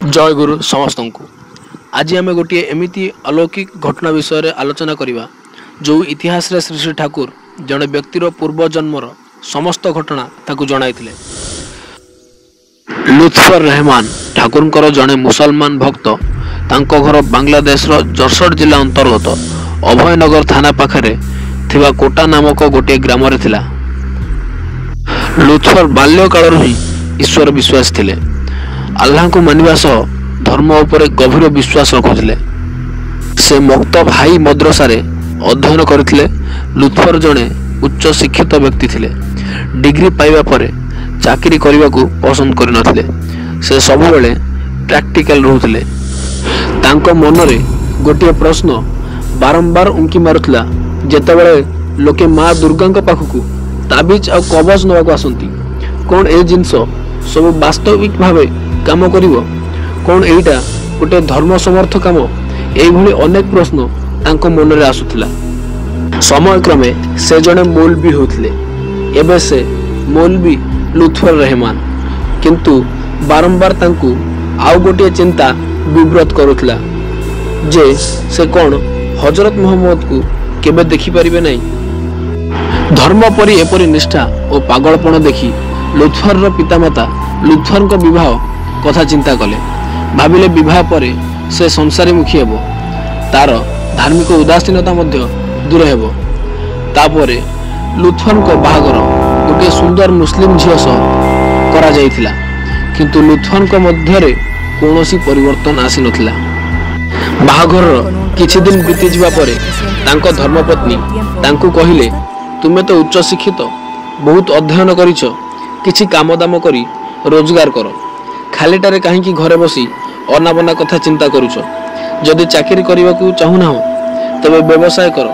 जय गुरु समस्त को आज आम गोटे एमती अलौकिक घटना विषय रे आलोचना करवा जो इतिहास रे श्री श्री ठाकुर जड़े व्यक्तिर पूर्व जन्मर समस्त घटना ताकू जणाइथिले। लुत्फर रहमान ठाकुर जड़े मुसलमान भक्त तांको घर बांग्लादेश रो जरसोट जिला अंतर्गत अभयनगर थाना पाखरे थिबा कोटा नामक गोटे ग्राम रे थिला। लुत्फर बाल्यकाल ही ईश्वर विश्वास थिले। अल्लाह को मानिबा सह धर्म उपरे गभीर विश्वास रखुथिले। से मक्तब हाई मद्रसा रे अध्ययन करथिले। लुत्फर जड़े उच्च शिक्षित व्यक्ति थिले। डिग्री पाइबा परे चाकरी करने को पसंद करनथिले। से सब बेले प्रैक्टिकल रहउथिले। तांको मनरे गोटे प्रश्न बारंबार उंकी मारुथिला। जेतेबेले लोके माँ दुर्गा पाखकू ताबिज आ कवच नवाक आसंती, कौन ए जिनस सब वास्तविक भावे काम करिवो, कौन एटा गोटे धर्म समर्थ काम, एई भली अनेक प्रश्न तांको मनरे आसुथिला। समय क्रमे से जने मौलवी होथिले। एबे से मौलवी लुत्फर रहमान, किंतु बारंबार तांको आउ गोटे चिंता विव्रत करुथिला जे से कौन हजरत मोहम्मद को केबे देखि परिबे नहीं। धर्म परि एपरि निष्ठा और पागलपण देखि लुत्फर रो पितामाता लुत्फर को विवाह कथा चिंता कले। भाविले विवाह परे से संसारी मुखी हेबो, तार धार्मिक उदासीनता मध्य दूर हेबो। तापरे लुत्फर को बाहागर गोटे सुंदर मुस्लिम झियो सह करा जाइथिला, किंतु लुत्फर को मध्यरे कोनोसी परिवर्तन आसी नथिला। बाहागर किछि दिन बीती जिबा परे तांको धर्मपत्नी तांको कहिले, तुमे तो उच्च शिक्षित, बहुत अध्ययन करिछ, किछि काम दाम करी रोजगार कर, खालीटारे काहींकि घरे बसी अनाबना कथा चिंता करुछ। जदि चाकरी करने को चाहूना हो तबे व्यवसाय कर।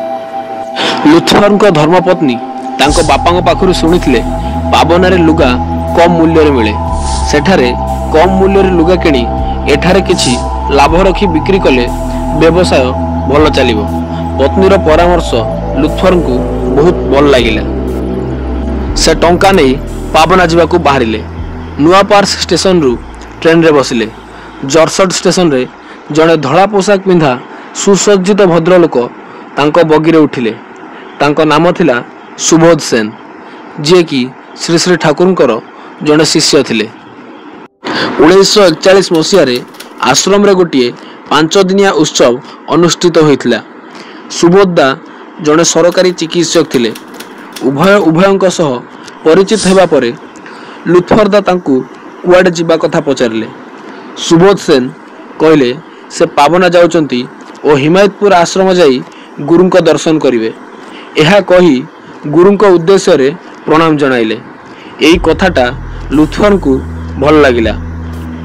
लुत्फर को धर्मपत्नी तांको बापा पाखरु शुणिथिले पाबनारे लुगा कम मूल्य मिले। सेठारे कम मूल्य लुगा किणी एठारे किछि लाभ रखी बिक्री कले व्यवसाय भल चलिबो। पत्नीर परामर्श लुत्फर को बहुत भल लागिला। से टंका नहीं पाबना जावाक बाहरिले। नुआपार्क स्टेशन रु ट्रेन रे बसिले। जरसोट स्टेशन रे जड़े धड़ा पोशाक पिंधा सुसज्जित भद्रलोक तांको बगीरे उठिले। तांको नाम थिला सुबोध सेन, जे कि श्री श्री ठाकुर जड़े शिष्य थिले। 1941 मसीह आश्रम रे गोटे 5 दिनिया उत्सव अनुष्ठित होइथिला। सुबोधदा जड़े सरकारी चिकित्सक थिले। उभयंक सह परिचित हेबा परे लुत्फरदा तांकू कुआडे जिबा कथा पचारिले। सुबोध सेन कहले से पावना जाउचंती और हिमायतपुर आश्रम जाई गुरुंको दर्शन करिवे। एहा कही गुरुंको उद्देश्य रे प्रणाम जणाइले। एई कथाटा लुत्फर को भल लागिला।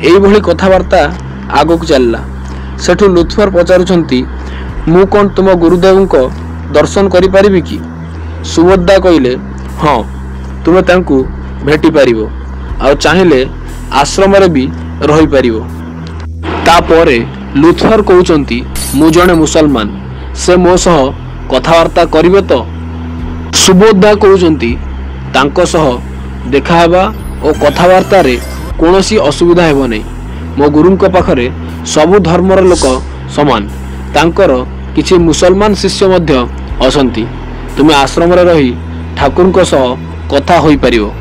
एई भली कथावार्ता आगक चलला। सेठु लुत्फर पचारुचंती, मु कोन तुम गुरुदेव को दर्शन करि परिबि कि? सुबोधदा कहले, हाँ, तुमे तांकू भेटी पारिबो आ चाहिले आश्रम रे भी रही पारिबो। तापरे लुत्फर कहउचंती, मु जणे मुसलमान, से मो सह कथावार्ता करिवे तो? सुबोधदा कहउचंती, तांको सह देखा हेबा और कथावार्ता रे कोनोसी असुविधा हेबो नै। मो गुरुंको पाखरे सबु धर्मर लोक समान। तांकर किछि मुसलमान शिष्य मध्य असंती। तुमे आश्रम रे रही ठाकुर सह कथा होई परिबो।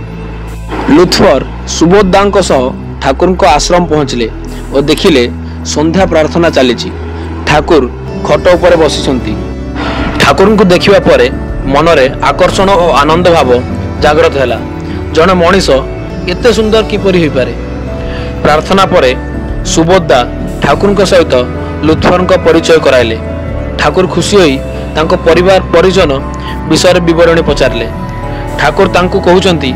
लुत्फर सुबोधदांको सह ठाकुर को आश्रम पहुँचले और देखिले संध्या प्रार्थना चली। ठाकुर खट उपर बसिछंती। ठाकुर को देखिबा परे मनरे आकर्षण और आनंद भाव जागृत हैला। जने मनीष एते सुंदर किपरि होई पारे। प्रार्थना परे सुबोधदा ठाकुर सहित लुत्फर को परिचय कराइले। ठाकुर खुशी होई तांको परिवार परिजन विषय विवरणी पचारिले। ठाकुर तांको कहउचंती,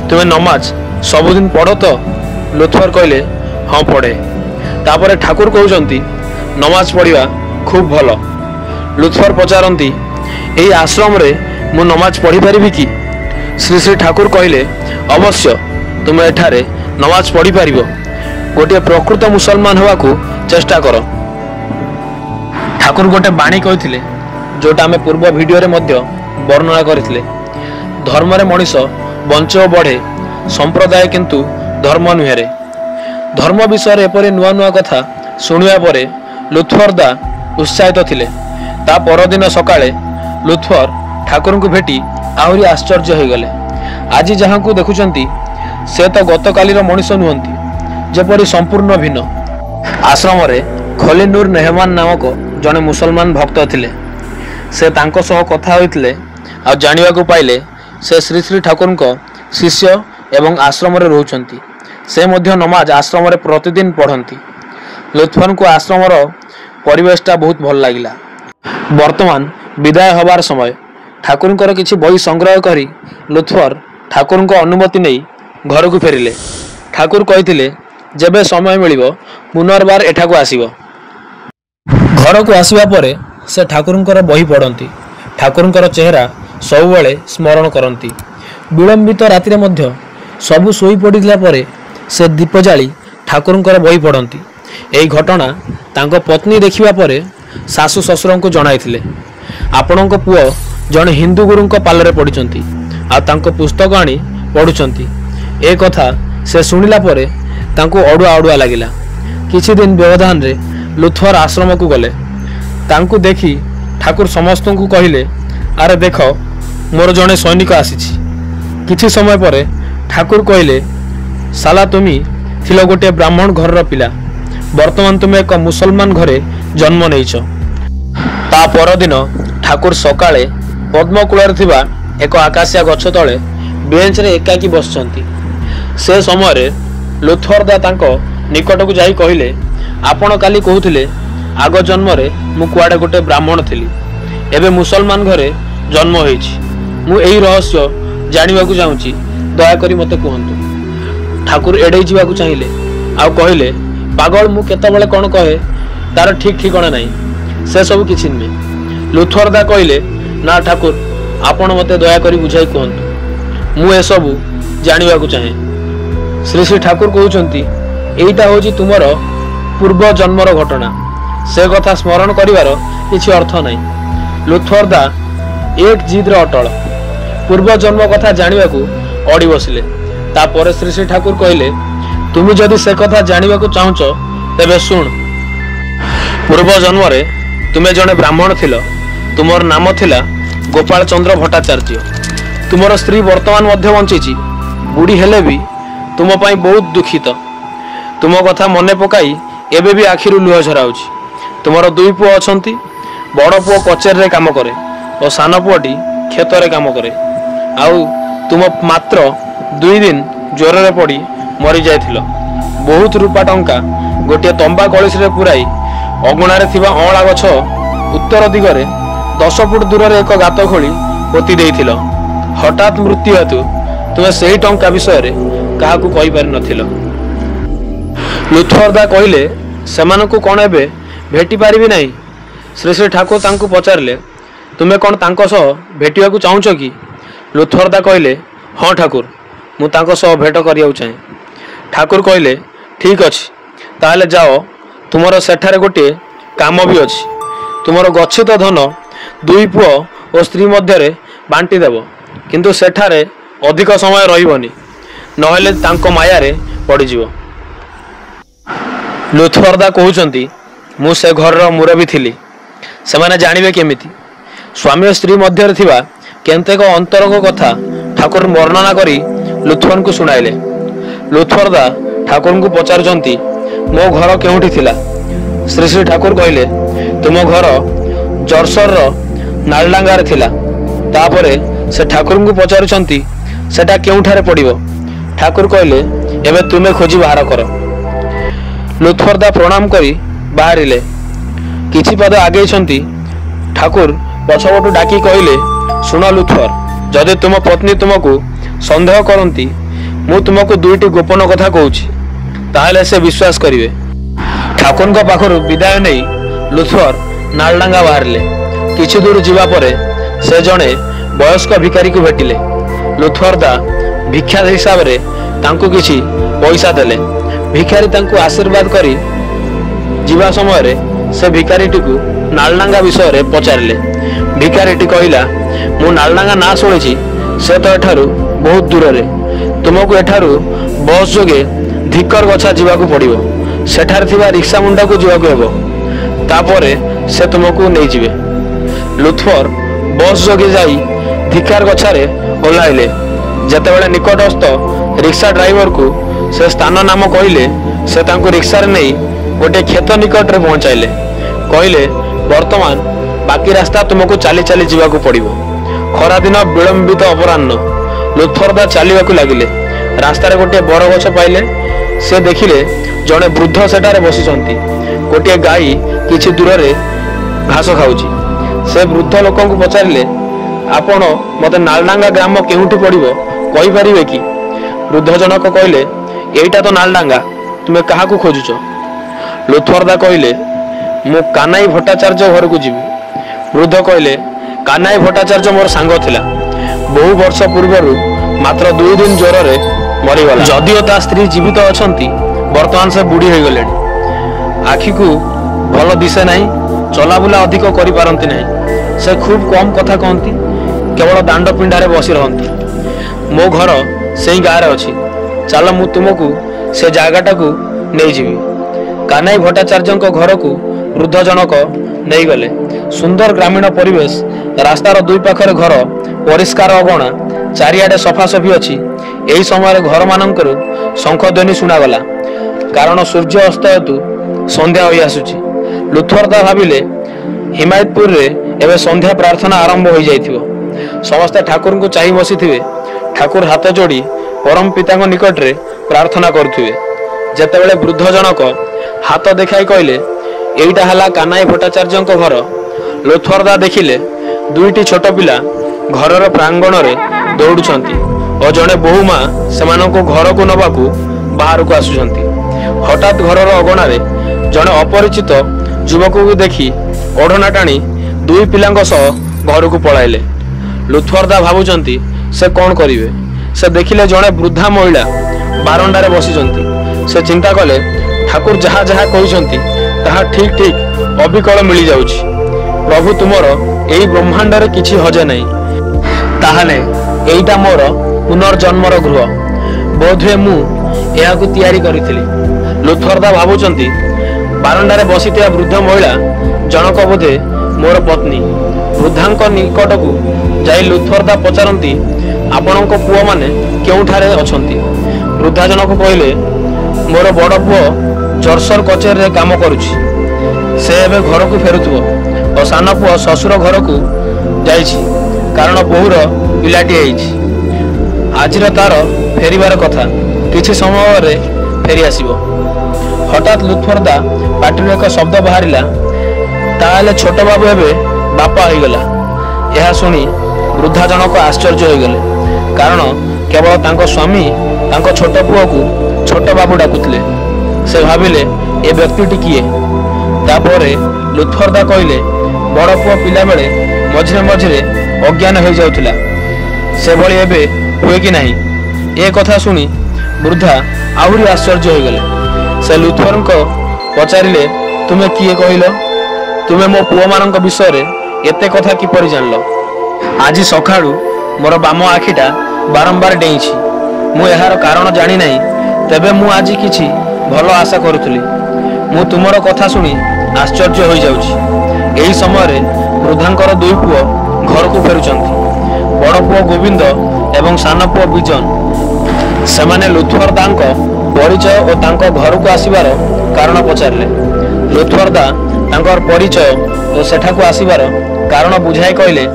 तुमे नमाज सबुदिन पढ़ो तो? लुत्फर कहले, हाँ पढ़े। तापरे ठाकुर कहउचंती, नमाज पढ़िबा खूब भल। लुत्फर पचारंती, एई आश्रम रे मु नमाज पढ़ी पारिबि कि? श्री श्री ठाकुर कहले, अवश्य तुमे एठारे नमाज पढ़ी पारिबो। गोटे प्रकृत मुसलमान होवा को चेष्टा कर। ठाकुर गोटे बाणी कहिथिले, जोटा आमे पूर्व वीडियो रे मध्य वर्णना करथिले। धर्म रे मनीष बंचे और बढ़े, संप्रदाय किंतु धर्म नुहे रे। धर्म विषय एपरि नुआ नुआ कथा शुणिया परे लुथुअर दा उत्साहित थिले। ता परदिन सकाळे लुथुअर ठाकुर को भेटी आहरी आश्चर्य हो गले। आज जहाँ को देखुचंती से तो गतकालीर मनीष नुहंती, जेपरी संपूर्ण भिन्न। आश्रम रे खलीनूर नेहमान नामक जने मुसलमान भक्त थिले। से तांको सह कथा होइतले आ जानिबा को पाइले से श्री श्री ठाकुर को शिष्य एवं आश्रम रे रहउचंती। से मध्य नमाज आश्रम रे प्रतिदिन पढ़ंती। लुथुअर को आश्रम रो परिवेशटा बहुत भल लागिला। वर्तमान विदाय हबार समय ठाकुर किछि बही संग्रह करी लुथुअर ठाकुर को अनुमति नहीं घर को फेरिले। ठाकुर कहिथिले जेबे समय मिलिबो पुनर्बार एठाको आसीबो। घर को आसीबा परे से ठाकुर बही पढ़ती। ठाकुर चेहरा सबुबले स्मरण करती। विलंबित राति मध्य सबु सोई पड़िला परे से दीप जाली ठाकुर बही पढ़ती। यही घटना तांको पत्नी देखिबा परे सासु ससुर को जणाइथिले। आपणको पुओ जने हिंदू गुरु पालरे पढ़िचंती आ तांको पुस्तक आनी पढ़ुचंती। ए कथा से शुणिला परे तांको अड़ुआ अड़ुआ लागिला। किछि दिन व्यवधान रे लुथुअर आश्रम को गले। तांको देखी ठाकुर समस्त को कहिले, अरे देख मोर जने सैनिक आसीछि। किछि समय परे ठाकुर कहिले, साला तुमी थिलो गोटे ब्राह्मण घर पिला, वर्तमान तुम एक मुसलमान घरे जन्म नहींच। ता परदिन ठाकुर सकाळे पद्मकूलर थिबा एक आकाशिया गछ तले बेंच रे एकाकी बसचंती। से समय रे लुथुअर दा तांको निकट को जाई कहिले, आपण काली कहउथिले आग जन्म रे मु कुआडे गोटे ब्राह्मण थिली, एबे मुसलमान घरे जन्म होईछि। मु एही रहस्य जानिबा को चाहूची, दया करी मते कहंतु। ठाकुर एडै जिबा को चाहिले आ कहिले, पागल मु केतबेले कोन कहे तार ठीक ठिकाना नहीं, से सब किछि नै। लुथुअर दा कहिले, ना ठाकुर आपण मते दया करी बुझाई कहंतु, मु ए सब जानिबा को चाहे। श्री श्री ठाकुर कहउचंती, एईटा होची तुमर पूर्व जन्मर घटना, से कथा स्मरण करिवार किछि अर्थ नहीं। लुथुअर दा एक जिद रे अटल पूर्व जन्म कथा जानिबा को अड़ी बसिले। तापर श्री श्री ठाकुर कहिले, तुम जदि से कथा जानिबा को चाहुच तेबे सुन। पूर्व जन्म रे तुमे जने ब्राह्मण थिल, तुमर नाम थिला गोपाल चंद्र भट्टाचार्य। तुमर स्त्री वर्तमान मध्य बंचीची, बुढ़ी हेले भी तुम पाई बहुत दुखित। तुम कथा मने पकाई एबे भी आखिरु लुह झराउची। तुमर दुई पुओ अछंती, बड़ पुओ कचेरी रे काम करे और सान पुओटी खेत रे काम करे। आउ तुम मात्र 2 दिन ज्वर रे पड़ी मरी जाइथिल। बहुत रूपा टंका गोटे तंबा कलिस रे पुराई अगुणा रे थिबा अँला गछ उत्तर दिगरे 10 फुट दूर रे एक गात खोली पोती देइथिल। हठात मृत्यु हेतु तुम सही टंका विषय रे काहाकू कहि पारि नथिल। लुथुअर दा कहिले, सेमानकू कोन एबे भेटी पारिबि नाही। श्री श्री ठाकुर तांकू पचारले, तुमे कोन तांको सह भेटिया को चाहुच कि? लुथुअर दा कहिले, हाँ ठाकुर मु तांको सह भेट करिया चाहे। ठाकुर कहिले, ठीक अछि, ताहले जाओ, तुमर सेठारे गोटे काम भी अछि। तुमर गच्छित धन 2 पुओ और स्त्री मध्य रे बांटी देव, किंतु सेठारे अधिक समय रहिबनी, नहेले तांको माया रे पड़ी जिवो। लुथुअर दा कहउचंती, मु से घर रो मुरबी थिली, सेमाने जानिबे केमिति? स्वामी और स्त्री मध्य रे थिबा केंतेक अंतरंग कथा ठाकुर वर्णना करी लुथुअर को सुनाइले। लुथुअर दा ठाकुर को पचारुचंती, मो घर केउठी थिला? श्री श्री ठाकुर कहिले, तुम घर जरसर रो नालडांगा रे थिला। तापरे से ठाकुर को पचारुचंती, सेटा केउठारे पड़िबो? ठाकुर कहिले, एबे तुमे खोजी बाहर कर। लुथुअर दा प्रणाम करी बाहरिले। किछि पद आगे छंती। ठाकुर पछपटू डाकी कहिले, सुन लुथुअर, जदि तुम पत्नी तुमको संदेह करती, मु तुमको 2टी गोपन कथा कहूची, ताहले से विश्वास करिवे। ठाकुर को पाखरु विदाय नहीं लुथुअर नालडांगा बाहरिले। किछि दूर जिबा परे से जणे वयस्क भिखारी को भेटिले। लुथुअर दा भिक्षा हिसाब रे तांको किछि पैसा देले। भिखारी तांको आशीर्वाद करी जिबा समय रे से भिखारीटी को नालडांगा विषय रे पचारिले। भिखारीटी कहिला, मु नालडांगा ना शुणिछि, से तो एठारु बहुत दूर रे, तुमको एठारु बस जोगे ଧିକର ଗଛା ଯିବାକୁ ପଡ଼ିବ। ସେଠାରେ ଥିବା ରିକ୍ସା ମୁଣ୍ଡକୁ ଯିବାକୁ ହେବ। ତାପରେ ସେ ତୁମକୁ ନେଇଯିବେ। ଲୁଥଫର ବସ୍ ଯୋଗେ ଯାଇ ଧିକାର ଗଛାରେ ଓହ୍ଲାଇଲେ। ଯେତେବେଳେ ନିକଟସ୍ଥ ରିକ୍ସା ଡ୍ରାଇଭରକୁ ସେ ସ୍ଥାନ ନାମ କହିଲେ, ସେ ତାଙ୍କୁ ରିକ୍ସାରେ ନେଇ ଗୋଟିଏ କ୍ଷେତ ନିକଟରେ ପହଞ୍ଚାଇଲେ। କହିଲେ, ବର୍ତ୍ତମାନ ବାକି ରାସ୍ତା ତୁମକୁ ଚାଲି ଚାଲି ଯିବାକୁ ପଡ଼ିବ। ଖରାଦିନ ବିଳମ୍ବିତ ଅପରାହ୍ନ। ଲୁଥଫରଦା ଚାଲିବାକୁ ଲାଗିଲେ। ରାସ୍ତାରେ ଗୋଟିଏ ବରଗଛ ପାଇଲେ। ସେ ଦେଖିଲେ ଜଣେ ବୃଦ୍ଧ ସେଠାରେ ବସିଛନ୍ତି। ଗୋଟିଏ ଗାଈ କିଛି ଦୂରରେ ଘାସ ଖାଉଛି। ସେ ବୃଦ୍ଧ ଲୋକଙ୍କୁ ପଚାରିଲେ, ଆପଣ ମୋତେ ନାଲଡାଙ୍ଗା ଗ୍ରାମ କେଉଁଠି ପଡ଼ିବ କହିପାରିବେ କି? ବୃଦ୍ଧ ଜଣକ କହିଲେ, ଏଇଟା ତ ନାଲଡାଙ୍ଗା, ତୁମେ କାହାକୁ ଖୋଜୁଛ? ଲୁଥଫରଦା କହିଲେ, ମୁଁ କାନାଇ ଭଟ୍ଟାଚାର୍ଯ୍ୟ ଘରକୁ ଯିବି। ବୃଦ୍ଧ କହିଲେ, କାନାଇ ଭଟ୍ଟାଚାର୍ଯ୍ୟ ମୋର ସାଙ୍ଗ ଥିଲା। ବହୁ ବର୍ଷ ପୂର୍ବରୁ ମାତ୍ର 2 ଦିନ ଜ୍ୱରରେ ମରିଗଲା। ଯଦିଓ ତା ସ୍ତ୍ରୀ ଜୀବିତ ଅଛନ୍ତି, ବର୍ତ୍ତମାନ ସେ ବୁଢ଼ୀ ହୋଇଗଲେଣି। ଆଖିକୁ ଭଲ ଦିଶେ ନାହିଁ, ଚଲାବୁଲା ଅଧିକ କରିପାରନ୍ତି ନାହିଁ। ସେ ଖୁବ୍ କମ୍ କଥା କହନ୍ତି, କେବଳ ଦାଣ୍ଡ ପିଣ୍ଡାରେ ବସି ରହନ୍ତି। ମୋ ଘର ସେଇ ଗାଁରେ ଅଛି। ଚାଲ ମୁଁ ତୁମକୁ ସେ ଜାଗାଟାକୁ ନେଇଯିବି। କାନାଇ ଭଟ୍ଟାଚାର୍ଯ୍ୟଙ୍କ ଘରକୁ ବୃଦ୍ଧ ଜଣକ ନେଇଗଲେ। ସୁନ୍ଦର ଗ୍ରାମୀଣ ପରିବେଶ। ରାସ୍ତାର ଦୁଇ ପାଖରେ ଘର, ପରିଷ୍କାର ଅଗଣା, ଚାରିଆଡ଼େ ସଫାସଫି ଅଛି। ଏହି ସମୟରେ ଘରମାନଙ୍କରୁ ଶଙ୍ଖଧ୍ୱନି ଶୁଣାଗଲା, କାରଣ ସୂର୍ଯ୍ୟ ଅସ୍ତ ହେତୁ ସନ୍ଧ୍ୟା ହୋଇ ଆସୁଛି। ଲୁଥଫରଦା ଭାବିଲେ, ହିମାୟତପୁରରେ ଏବେ ସନ୍ଧ୍ୟା ପ୍ରାର୍ଥନା ଆରମ୍ଭ ହୋଇଯାଇଥିବ। ସମସ୍ତେ ଠାକୁରଙ୍କୁ ଚାହିଁ ବସିଥିବେ। ଠାକୁର ହାତ ଯୋଡ଼ି ପରମ ପିତାଙ୍କ ନିକଟରେ ପ୍ରାର୍ଥନା କରୁଥିବେ। ଯେତେବେଳେ ବୃଦ୍ଧ ଜଣକ ହାତ ଦେଖାଇ କହିଲେ, ଏଇଟା ହେଲା କାନାଇ ଭଟ୍ଟାଚାର୍ଯ୍ୟଙ୍କ ଘର, ଲୁଥଫରଦା ଦେଖିଲେ ଦୁଇଟି ଛୋଟ ପିଲା ଘରର ପ୍ରାଙ୍ଗଣରେ ଦୌଡୁଛନ୍ତି ଓ ଜଣେ ବୋହୂ ମା ସେମାନଙ୍କୁ ଘରକୁ ନେବାକୁ ବାହାରକୁ ଆସୁଛନ୍ତି। ହଠାତ୍ ଘରର ଅଗଣାରେ ଜଣେ ଅପରିଚିତ ଯୁବକକୁ ଦେଖି ଓଢ଼ଣା ଟାଣି ଦୁଇ ପିଲାଙ୍କ ସହ ଘରକୁ ପଳାଇଲେ। ଲୁଥଫରଦା ଭାବୁଛନ୍ତି ସେ କ'ଣ କରିବେ। ସେ ଦେଖିଲେ ଜଣେ ବୃଦ୍ଧା ମହିଳା ବାରଣ୍ଡାରେ ବସିଛନ୍ତି। ସେ ଚିନ୍ତା କଲେ, ଠାକୁର ଯାହା ଯାହା କହିଛନ୍ତି ତାହା ଠିକ୍ ଠିକ୍ ଅବିକଳ ମିଳିଯାଉଛି। ପ୍ରଭୁ ତୁମର ଏହି ବ୍ରହ୍ମାଣ୍ଡରେ କିଛି ହଜେ ନାହିଁ। ତାହେଲେ ଏଇଟା ମୋର ପୁନର୍ଜନ୍ମର ଗୃହ। ବୋଧହୁଏ ମୁଁ ଏହାକୁ ତିଆରି କରିଥିଲି। ଲୁଥଫରଦା ଭାବୁଛନ୍ତି, ବାରଣ୍ଡାରେ ବସିଥିବା ବୃଦ୍ଧ ମହିଳା ଜଣକ ବୋଧେ ମୋର ପତ୍ନୀ। ବୃଦ୍ଧାଙ୍କ ନିକଟକୁ ଯାଇ ଲୁଥଫରଦା ପଚାରନ୍ତି, ଆପଣଙ୍କ ପୁଅମାନେ କେଉଁଠାରେ ଅଛନ୍ତି? ବୃଦ୍ଧା ଜଣକ କହିଲେ, ମୋର ବଡ଼ ପୁଅ ଜର୍ସର କଚେରୀରେ କାମ କରୁଛି। ସେ ଏବେ ଘରକୁ ଫେରୁଥିବ ଓ ସାନ ପୁଅ ଶ୍ୱଶୁର ଘରକୁ ଯାଇଛି, କାରଣ ବୋହୂର ପିଲାଟିଏ ହେଇଛି। ଆଜିର ତାର ଫେରିବାର କଥା, କିଛି ସମୟରେ ଫେରି ଆସିବ। ହଠାତ୍ ଲୁଥଫରଦା ପାଟିରୁ ଏକ ଶବ୍ଦ ବାହାରିଲା, ତାହେଲେ ଛୋଟ ବାବୁ ଏବେ ବାପା ହୋଇଗଲା। ଏହା ଶୁଣି ବୃଦ୍ଧା ଜଣକ ଆଶ୍ଚର୍ଯ୍ୟ ହୋଇଗଲେ, କାରଣ କେବଳ ତାଙ୍କ ସ୍ୱାମୀ ତାଙ୍କ ଛୋଟ ପୁଅକୁ ଛୋଟ ବାବୁ ଡାକୁଥିଲେ। ସେ ଭାବିଲେ, ଏ ବ୍ୟକ୍ତିଟି କିଏ? ତାପରେ ଲୁଥଫରଦା କହିଲେ, ବଡ଼ ପୁଅ ପିଲାବେଳେ ମଝିରେ ମଝିରେ ଅଜ୍ଞାନ ହୋଇଯାଉଥିଲା, ସେଭଳି ଏବେ ହୁଏ କି ନାହିଁ? ଏ କଥା ଶୁଣି ବୃଦ୍ଧା ଆହୁରି ଆଶ୍ଚର୍ଯ୍ୟ ହୋଇଗଲେ। ସେ ଲୁଥଫରଙ୍କ ପଚାରିଲେ, ତୁମେ କିଏ କହିଲ? ତୁମେ ମୋ ପୁଅମାନଙ୍କ ବିଷୟରେ ଏତେ କଥା କିପରି ଜାଣିଲ? ଆଜି ସକାଳୁ ମୋର ବାମ ଆଖିଟା ବାରମ୍ବାର ଡେଇଁଛି। ମୁଁ ଏହାର କାରଣ ଜାଣିନାହିଁ। ତେବେ ମୁଁ ଆଜି କିଛି ଭଲ ଆଶା କରୁଥିଲି। ମୁଁ ତୁମର କଥା ଶୁଣି ଆଶ୍ଚର୍ଯ୍ୟ ହୋଇଯାଉଛି। ଏହି ସମୟରେ ବୃଦ୍ଧାଙ୍କର ଦୁଇ ପୁଅ ଘରକୁ ଫେରୁଛନ୍ତି। ବଡ଼ ପୁଅ ଗୋବିନ୍ଦ ଏବଂ ସାନ ପୁଅ ବିଜନ। ସେମାନେ ଲୁଥଫରଦାଙ୍କ ପରିଚୟ ଓ ତାଙ୍କ ଘରକୁ ଆସିବାର କାରଣ ପଚାରିଲେ। ଲୁଥଫରଦା ତାଙ୍କର ପରିଚୟ ଓ ସେଠାକୁ ଆସିବାର କାରଣ ବୁଝାଇ କହିଲେ।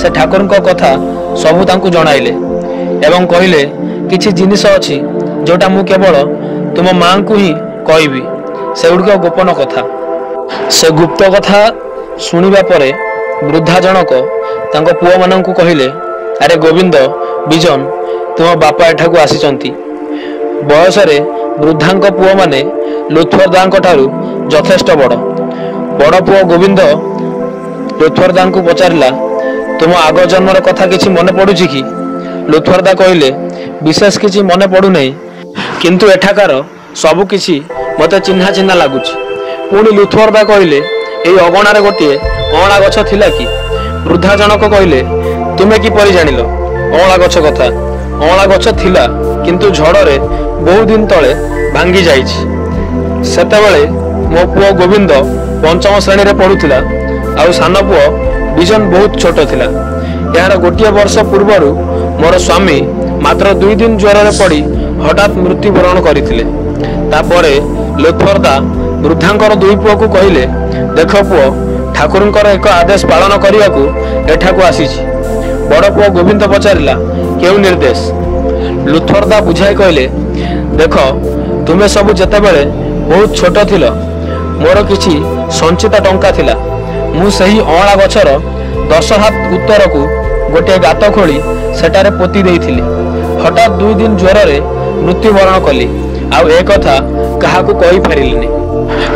ସେ ଠାକୁରଙ୍କ କଥା ସବୁ ତାଙ୍କୁ ଜଣାଇଲେ ଏବଂ କହିଲେ, କିଛି ଜିନିଷ ଅଛି ଯେଉଁଟା ମୁଁ କେବଳ ତୁମ ମାଙ୍କୁ ହିଁ କହିବି। ସେଗୁଡ଼ିକ ଗୋପନ କଥା। ସେ ଗୁପ୍ତ କଥା ଶୁଣିବା ପରେ ବୃଦ୍ଧା ଜଣକ ତାଙ୍କ ପୁଅମାନଙ୍କୁ କହିଲେ, ଆରେ ଗୋବିନ୍ଦ, ବିଜନ, ତୁମ ବାପା ଏଠାକୁ ଆସିଛନ୍ତି। ବୟସରେ ବୃଦ୍ଧାଙ୍କ ପୁଅମାନେ ଲୁଥଫରଦାଙ୍କ ଠାରୁ ଯଥେଷ୍ଟ ବଡ଼। ବଡ଼ ପୁଅ ଗୋବିନ୍ଦ ଲୁଥଫରଦାଙ୍କୁ ପଚାରିଲା, ତୁମ ଆଗ ଜନ୍ମର କଥା କିଛି ମନେ ପଡ଼ୁଛି କି? ଲୁଥଫରଦା କହିଲେ, ବିଶେଷ କିଛି ମନେ ପଡ଼ୁନାହିଁ, କିନ୍ତୁ ଏଠାକାର ସବୁ କିଛି ମୋତେ ଚିହ୍ନା ଚିହ୍ନା ଲାଗୁଛି। ପୁଣି ଲୁଥଫରଦା କହିଲେ, ଏହି ଅଗଣାରେ ଗୋଟିଏ ଅଁଳା ଗଛ ଥିଲା କି? ବୃଦ୍ଧା ଜଣକ କହିଲେ, ତୁମେ କିପରି ଜାଣିଲ ଅଁଳା ଗଛ କଥା? ଅଁଳା ଗଛ ଥିଲା, କିନ୍ତୁ ଝଡ଼ରେ ବହୁ ଦିନ ତଳେ ଭାଙ୍ଗି ଯାଇଛି। ସେତେବେଳେ ମୋ ପୁଅ ଗୋବିନ୍ଦ ପଞ୍ଚମ ଶ୍ରେଣୀରେ ପଢୁଥିଲା ଆଉ ସାନ ପୁଅ ବିଜନ ବହୁତ ଛୋଟ ଥିଲା। ଏହାର ଗୋଟିଏ ବର୍ଷ ପୂର୍ବରୁ ମୋର ସ୍ୱାମୀ ମାତ୍ର 2 ଦିନ ଜ୍ୱରରେ ପଡ଼ି ହଠାତ୍ ମୃତ୍ୟୁବରଣ କରିଥିଲେ। ତାପରେ ଲୁତ୍ଫର୍ଦା ବୃଦ୍ଧାଙ୍କର 2 ପୁଅକୁ କହିଲେ, ଦେଖ ପୁଅ, ଠାକୁରଙ୍କର ଏକ ଆଦେଶ ପାଳନ କରିବାକୁ ଏଠାକୁ ଆସିଛି। ବଡ଼ ପୁଅ ଗୋବିନ୍ଦ ପଚାରିଲା, କେଉଁ ନିର୍ଦ୍ଦେଶ? ଲୁତ୍ଫର୍ଦା ବୁଝାଇ କହିଲେ, ଦେଖ, ତୁମେ ସବୁ ଯେତେବେଳେ ବହୁତ ଛୋଟ ଥିଲ, ମୋର କିଛି ସଞ୍ଚିତ ଟଙ୍କା ଥିଲା। ମୁଁ ସେହି ଅଁଳା ଗଛର 10 ହାତ ଉତ୍ତରକୁ ଗୋଟିଏ ଗାତ ଖୋଳି ସେଠାରେ ପୋତି ଦେଇଥିଲି। ହଠାତ୍ 2 ଦିନ ଜ୍ୱରରେ ମୃତ୍ୟୁବରଣ କଲି ଆଉ ଏ କଥା କାହାକୁ କହିପାରିଲିନି।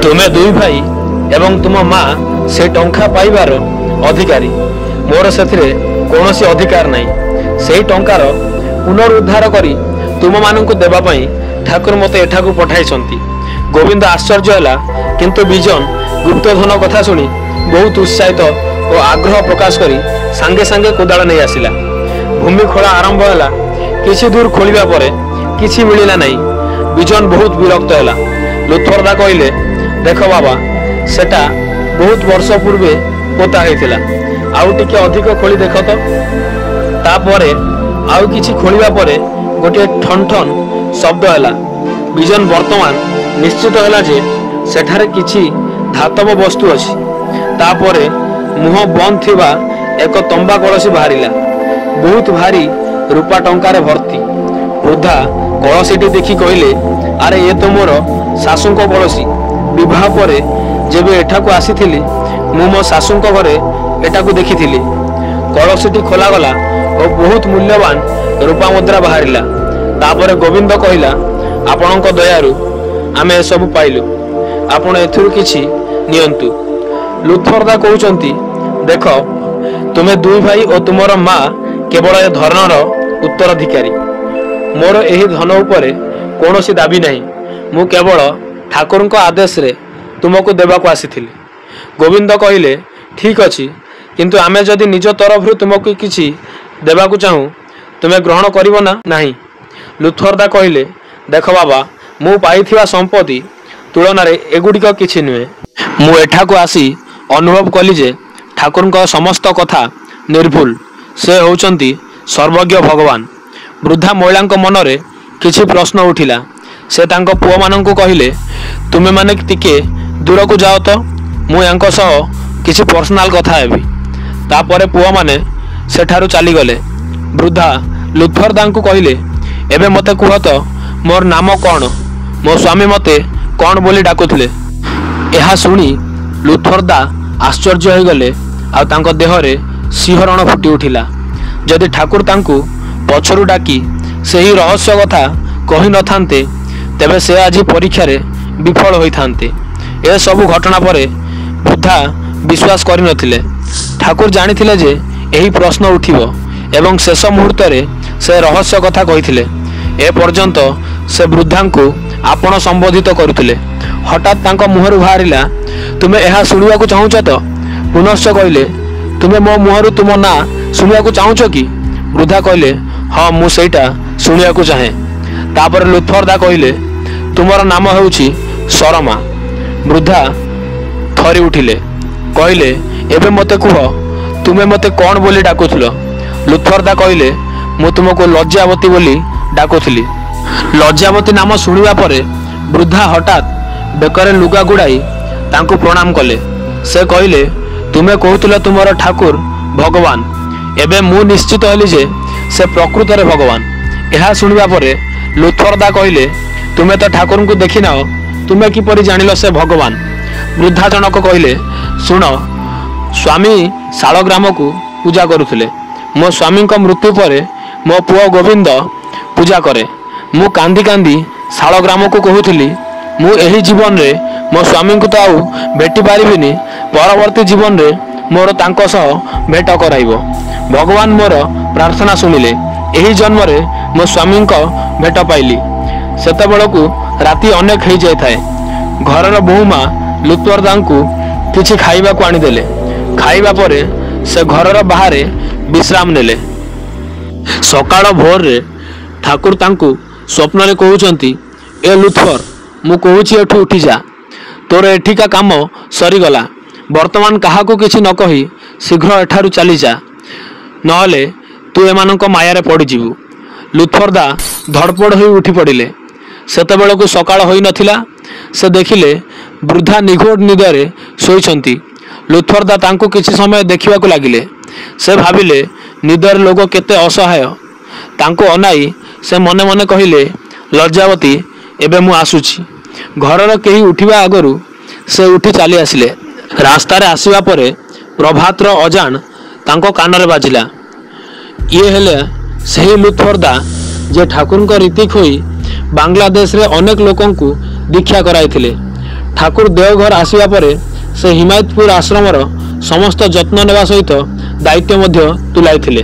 ତୁମେ 2 ଭାଇ ଏବଂ ତୁମ ମା ସେ ଟଙ୍କା ପାଇବାର ଅଧିକାରୀ। ମୋର ସେଥିରେ କୌଣସି ଅଧିକାର ନାହିଁ। ସେହି ଟଙ୍କାର ପୁନରୁଦ୍ଧାର କରି ତୁମମାନଙ୍କୁ ଦେବା ପାଇଁ ଠାକୁର ମୋତେ ଏଠାକୁ ପଠାଇଛନ୍ତି। ଗୋବିନ୍ଦ ଆଶ୍ଚର୍ଯ୍ୟ ହେଲା, କିନ୍ତୁ ବିଜନ ଗୁପ୍ତଧନ କଥା ଶୁଣି ବହୁତ ଉତ୍ସାହିତ ଓ ଆଗ୍ରହ ପ୍ରକାଶ କରି ସାଙ୍ଗେ ସାଙ୍ଗେ କୋଦାଳ ନେଇ ଆସିଲା। ଭୂମି ଖୋଳା ଆରମ୍ଭ ହେଲା। କିଛି ଦୂର ଖୋଳିବା ପରେ କିଛି ମିଳିଲା ନାହିଁ। ବିଜନ ବହୁତ ବିରକ୍ତ ହେଲା। ଲୁତ୍ଫର୍ଦା କହିଲେ, ଦେଖ ବାବା, ସେଟା ବହୁତ ବର୍ଷ ପୂର୍ବେ ପୋତା ହେଇଥିଲା। ଆଉ ଟିକେ ଅଧିକ ଖୋଳି ଦେଖ ତ। ତାପରେ ଆଉ କିଛି ଖୋଳିବା ପରେ ଗୋଟିଏ ଠନ୍ ଠନ୍ ଶବ୍ଦ ହେଲା। ବିଜନ ବର୍ତ୍ତମାନ ନିଶ୍ଚିତ ହେଲା ଯେ ସେଠାରେ କିଛି ଧାତବ ବସ୍ତୁ ଅଛି। ତାପରେ ମୁହଁ ବନ୍ଦ ଥିବା ଏକ ତମ୍ବା କଳସୀ ବାହାରିଲା, ବହୁତ ଭାରି ରୂପା ଟଙ୍କାରେ ଭର୍ତ୍ତି। ବୃଦ୍ଧା କଳସୀଟି ଦେଖି କହିଲେ, ଆରେ ଏ ତ ମୋର ଶାଶୁଙ୍କ କଳସୀ। ବିବାହ ପରେ ଯେବେ ଏଠାକୁ ଆସିଥିଲି, ମୁଁ ମୋ ଶାଶୁଙ୍କ ଘରେ ଏଟାକୁ ଦେଖିଥିଲି। କଳସୀଟି ଖୋଲାଗଲା ଓ ବହୁତ ମୂଲ୍ୟବାନ ରୂପା ମୁଦ୍ରା ବାହାରିଲା। ତାପରେ ଗୋବିନ୍ଦ କହିଲା, ଆପଣଙ୍କ ଦୟାରୁ ଆମେ ଏସବୁ ପାଇଲୁ। ଆପଣ ଏଥିରୁ କିଛି ନିଅନ୍ତୁ। ଲୁତ୍ଫର୍ଦା କହୁଛନ୍ତି, ଦେଖ, ତୁମେ 2 ଭାଇ ଓ ତୁମର ମା କେବଳ ଏ ଧନର ଉତ୍ତରାଧିକାରୀ। ମୋର ଏହି ଧନ ଉପରେ କୌଣସି ଦାବି ନାହିଁ। ମୁଁ କେବଳ ଠାକୁରଙ୍କ ଆଦେଶରେ ତୁମକୁ ଦେବାକୁ ଆସିଥିଲି। ଗୋବିନ୍ଦ କହିଲେ, ଠିକ୍ ଅଛି, କିନ୍ତୁ ଆମେ ଯଦି ନିଜ ତରଫରୁ ତୁମକୁ କିଛି ଦେବାକୁ ଚାହୁଁ, ତୁମେ ଗ୍ରହଣ କରିବ ନା ନାହିଁ? ଲୁତ୍ଫର୍ଦା କହିଲେ, ଦେଖ ବାବା, ମୁଁ ପାଇଥିବା ସମ୍ପତ୍ତି ତୁଳନାରେ ଏଗୁଡ଼ିକ କିଛି ନୁହେଁ। ମୁଁ ଏଠାକୁ ଆସି ଅନୁଭବ କଲି ଯେ ଠାକୁରଙ୍କ ସମସ୍ତ କଥା ନିର୍ଭୁଲ। ସେ ହେଉଛନ୍ତି ସର୍ବଜ୍ଞ ଭଗବାନ। ବୃଦ୍ଧା ମହିଳାଙ୍କ ମନରେ କିଛି ପ୍ରଶ୍ନ ଉଠିଲା। ସେ ତାଙ୍କ ପୁଅମାନଙ୍କୁ କହିଲେ, ତୁମେମାନେ ଟିକେ ଦୂରକୁ ଯାଅ ତ, ମୁଁ ୟାଙ୍କ ସହ କିଛି ପର୍ସନାଲ କଥା ହେବି। ତାପରେ ପୁଅମାନେ ସେଠାରୁ ଚାଲିଗଲେ। ବୃଦ୍ଧା ଲୁତ୍ଫର୍ଦାଙ୍କୁ କହିଲେ, ଏବେ ମୋତେ କୁହ ତ, ମୋର ନାମ କ'ଣ? ମୋ ସ୍ୱାମୀ ମୋତେ କ'ଣ ବୋଲି ଡାକୁଥିଲେ? ଏହା ଶୁଣି ଲୁତ୍ଫର୍ଦା ଆଶ୍ଚର୍ଯ୍ୟ ହୋଇଗଲେ ଆଉ ତାଙ୍କ ଦେହରେ ଶିହରଣ ଫୁଟି ଉଠିଲା। ଯଦି ଠାକୁର ତାଙ୍କୁ ପଛରୁ ଡାକି ସେହି ରହସ୍ୟ କଥା କହିନଥାନ୍ତେ, ତେବେ ସେ ଆଜି ପରୀକ୍ଷାରେ ବିଫଳ ହୋଇଥାନ୍ତେ। ଏସବୁ ଘଟଣା ପରେ ବୃଦ୍ଧା ବିଶ୍ୱାସ କରିନଥିଲେ। ଠାକୁର ଜାଣିଥିଲେ ଯେ ଏହି ପ୍ରଶ୍ନ ଉଠିବ ଏବଂ ଶେଷ ମୁହୂର୍ତ୍ତରେ ସେ ରହସ୍ୟ କଥା କହିଥିଲେ। ଏପର୍ଯ୍ୟନ୍ତ ସେ ବୃଦ୍ଧାଙ୍କୁ ଆପଣ ସମ୍ବୋଧିତ କରୁଥିଲେ। ହଠାତ୍ ତାଙ୍କ ମୁହଁରୁ ବାହାରିଲା, ତୁମେ ଏହା ଶୁଣିବାକୁ ଚାହୁଁଛ ତ? ପୁନଶ୍ଚ କହିଲେ, ତୁମେ ମୋ ମୁହଁରୁ ତୁମ ନାଁ ଶୁଣିବାକୁ ଚାହୁଁଛ କି? ବୃଦ୍ଧା କହିଲେ, ହଁ, ମୁଁ ସେଇଟା ଶୁଣିବାକୁ ଚାହେଁ। ତାପରେ ଲୁତ୍ଫର୍ଦା କହିଲେ, ତୁମର ନାମ ହେଉଛି ସରମା। ବୃଦ୍ଧା ଥରି ଉଠିଲେ। କହିଲେ, ଏବେ ମୋତେ କୁହ, ତୁମେ ମୋତେ କ'ଣ ବୋଲି ଡାକୁଥିଲ? ଲୁତ୍ଫର୍ଦା କହିଲେ, ମୁଁ ତୁମକୁ ଲଜ୍ଜାବତୀ ବୋଲି ଡାକୁଥିଲି। ଲଜ୍ଜାବତୀ ନାମ ଶୁଣିବା ପରେ ବୃଦ୍ଧା ହଠାତ୍ ବେକରେ ଲୁଗା ଗୁଡ଼ାଇ ତାଙ୍କୁ ପ୍ରଣାମ କଲେ। ସେ କହିଲେ, ତୁମେ କହୁଥିଲ ତୁମର ଠାକୁର ଭଗବାନ। ଏବେ ମୁଁ ନିଶ୍ଚିତ ହେଲି ଯେ ସେ ପ୍ରକୃତରେ ଭଗବାନ। ଏହା ଶୁଣିବା ପରେ ଲୁତ୍ଫର୍ଦା କହିଲେ, ତୁମେ ତ ଠାକୁରଙ୍କୁ ଦେଖିନାହ, ତୁମେ କିପରି ଜାଣିଲ ସେ ଭଗବାନ? ବୃଦ୍ଧା ଜଣକ କହିଲେ, ଶୁଣ, ସ୍ୱାମୀ ଶାଳଗ୍ରାମକୁ ପୂଜା କରୁଥିଲେ। ମୋ ସ୍ୱାମୀଙ୍କ ମୃତ୍ୟୁ ପରେ ମୋ ପୁଅ ଗୋବିନ୍ଦ ପୂଜା କରେ। ମୁଁ କାନ୍ଦି କାନ୍ଦି ଶାଳଗ୍ରାମକୁ କହୁଥିଲି, ମୁଁ ଏହି ଜୀବନରେ ମୋ ସ୍ୱାମୀଙ୍କୁ ତ ଆଉ ଭେଟି ପାରିବିନି, ପରବର୍ତ୍ତୀ ଜୀବନରେ ମୋର ତାଙ୍କ ସହ ଭେଟ କରାଇବ। ଭଗବାନ ମୋର ପ୍ରାର୍ଥନା ଶୁଣିଲେ। ଏହି ଜନ୍ମରେ ମୋ ସ୍ୱାମୀଙ୍କ ଭେଟ ପାଇଲି। ସେତେବେଳକୁ ରାତି ଅନେକ ହୋଇଯାଇଥାଏ। ଘରର ବୋହୂମା ଲୁତ୍ଫର୍ଦାଙ୍କୁ କିଛି ଖାଇବାକୁ ଆଣିଦେଲେ। ଖାଇବା ପରେ ସେ ଘରର ବାହାରେ ବିଶ୍ରାମ ନେଲେ। ସକାଳ ଭୋରରେ ଠାକୁର ତାଙ୍କୁ ସ୍ୱପ୍ନରେ କହୁଛନ୍ତି, ए लुथर मु कहूची एठू उठी जा, तोर एठिका काम सरीगला। वर्तमान काहाकू किछि न कही शीघ्र एठारू चली जा, नहले तू एमानंक मायारे पड़ीजिबू। लुथरदा धड़पड़ होई उठी पड़िले। सेतेबेलकू सकाळ होई नथिला। से देखिले वृद्धा निघोड़ निदरे शोइछंती। लुथरदा तांको किछि समय देखिबाकू लागिले। से भाबिले निदर लोक केते असहाय। तांको अनाई से मने मने कहिले, लज्जावती एबे मु आसुछि। घरर केही उठिबा आगरू से उठी चली आसिले। रास्तारे आसिबा परे प्रभातर अजान तांको कानरे बाजिला। ये हेले सही लुथरदा जे ठाकुरଙ୍କ रीतिक होई बांग्लादेश रे अनेक लोकंकु दीक्षा कराइथिले। ठाकुर देवघर आसिबा परे से हिमायतपुर आश्रमर समस्त जत्न नेबा सहित दायित्व मध्य तुलाइथिले।